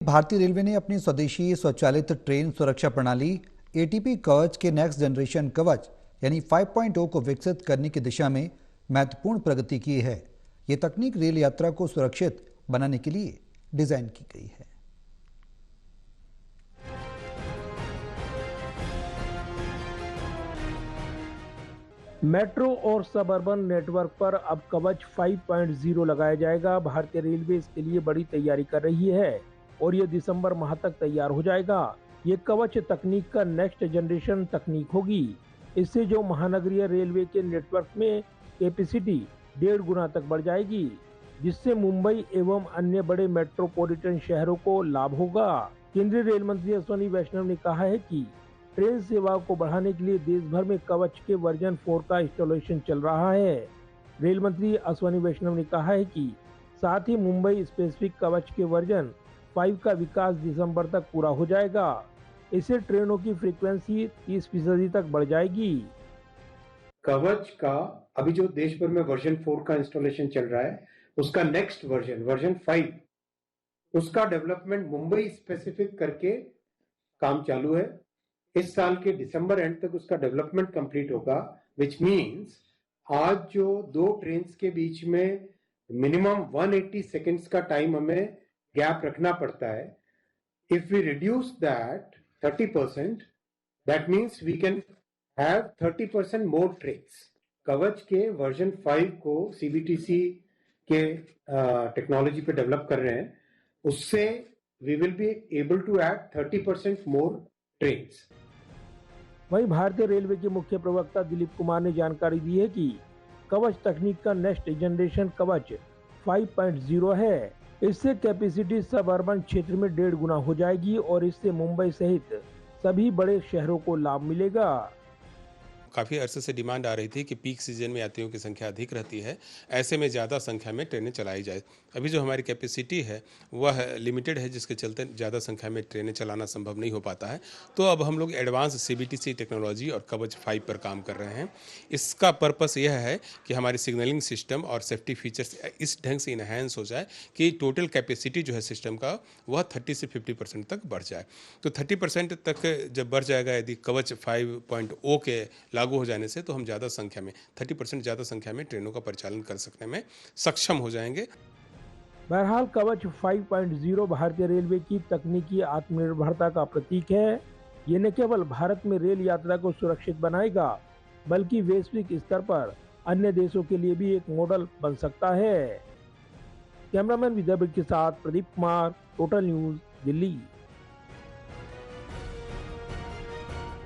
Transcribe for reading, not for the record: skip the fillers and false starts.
भारतीय रेलवे ने अपनी स्वदेशी स्वचालित ट्रेन सुरक्षा प्रणाली एटीपी कवच के नेक्स्ट जनरेशन कवच यानी 5.0 को विकसित करने की दिशा में महत्वपूर्ण प्रगति की है। ये तकनीक रेल यात्रा को सुरक्षित बनाने के लिए डिजाइन की गई है। मेट्रो और सबअर्बन नेटवर्क पर अब कवच 5.0 लगाया जाएगा। भारतीय रेलवे इसके लिए बड़ी तैयारी कर रही है और ये दिसंबर माह तक तैयार हो जाएगा। ये कवच तकनीक का नेक्स्ट जनरेशन तकनीक होगी। इससे जो महानगरीय रेलवे के नेटवर्क में कैपेसिटी 1.5 गुना तक बढ़ जाएगी, जिससे मुंबई एवं अन्य बड़े मेट्रोपॉलिटन शहरों को लाभ होगा। केंद्रीय रेल मंत्री अश्विनी वैष्णव ने कहा है कि ट्रेन सेवाओं को बढ़ाने के लिए देश भर में कवच के वर्जन 4 का इंस्टॉलेशन चल रहा है। रेल मंत्री अश्विनी वैष्णव ने कहा है कि साथ ही मुंबई स्पेसिफिक कवच के वर्जन 5 का विकास दिसंबर तक पूरा हो जाएगा। इससे ट्रेनों की फ्रीक्वेंसी 30% तक बढ़ जाएगी। कवच का अभी जो देश भर में वर्जन 4 का इंस्टॉलेशन चल रहा है, उसका नेक्स्ट वर्जन 5, उसका डेवलपमेंट मुंबई स्पेसिफिक करके काम चालू है। इस साल के दिसंबर एंड तक उसका डेवलपमेंट कंप्लीट होगा, विच मींस आज जो दो ट्रेन्स के बीच में मिनिमम 180 सेकेंड्स का टाइम हमें गैप रखना पड़ता है। If we reduce that 30%, that means we can have 30% more trains. Kavach के वर्जन 5 को सीबीटीसी के टेक्नोलॉजी पे डेवलप कर रहे हैं, उससे we will be able to add 30% more trains. वहीं भारतीय रेलवे के मुख्य प्रवक्ता दिलीप कुमार ने जानकारी दी है कि कवच तकनीक का नेक्स्ट जनरेशन कवच 5.0 है। इससे कैपेसिटी सब अर्बन क्षेत्र में 1.5 गुना हो जाएगी और इससे मुंबई सहित सभी बड़े शहरों को लाभ मिलेगा। काफ़ी अरसे से डिमांड आ रही थी कि पीक सीजन में यात्रियों की संख्या अधिक रहती है, ऐसे में ज़्यादा संख्या में ट्रेनें चलाई जाए। अभी जो हमारी कैपेसिटी है वह लिमिटेड है, जिसके चलते ज़्यादा संख्या में ट्रेनें चलाना संभव नहीं हो पाता है। तो अब हम लोग एडवांस सीबीटीसी टेक्नोलॉजी और कवच 5 पर काम कर रहे हैं। इसका पर्पस यह है कि हमारी सिग्नलिंग सिस्टम और सेफ्टी फीचर्स इस ढंग से इन्हेंस हो जाए कि टोटल कैपेसिटी जो है सिस्टम का वह 30 से 50% तक बढ़ जाए। तो 30% तक जब बढ़ जाएगा यदि कवच 5.0 के लागू हो जाने से, तो हम ज़्यादा संख्या में 30% ज़्यादा संख्या में ट्रेनों का परिचालन कर सकने में सक्षम हो जाएंगे। बहरहाल कवच 5.0 भारतीय रेलवे की तकनीकी आत्मनिर्भरता का प्रतीक है। ये न केवल भारत में रेल यात्रा को सुरक्षित बनाएगा, बल्कि वैश्विक स्तर पर अन्य देशों के लिए भी एक मॉडल बन सकता है। कैमरामैन विद्यापीठ के साथ प्रदीप कुमार, टोटल न्यूज, दिल्ली।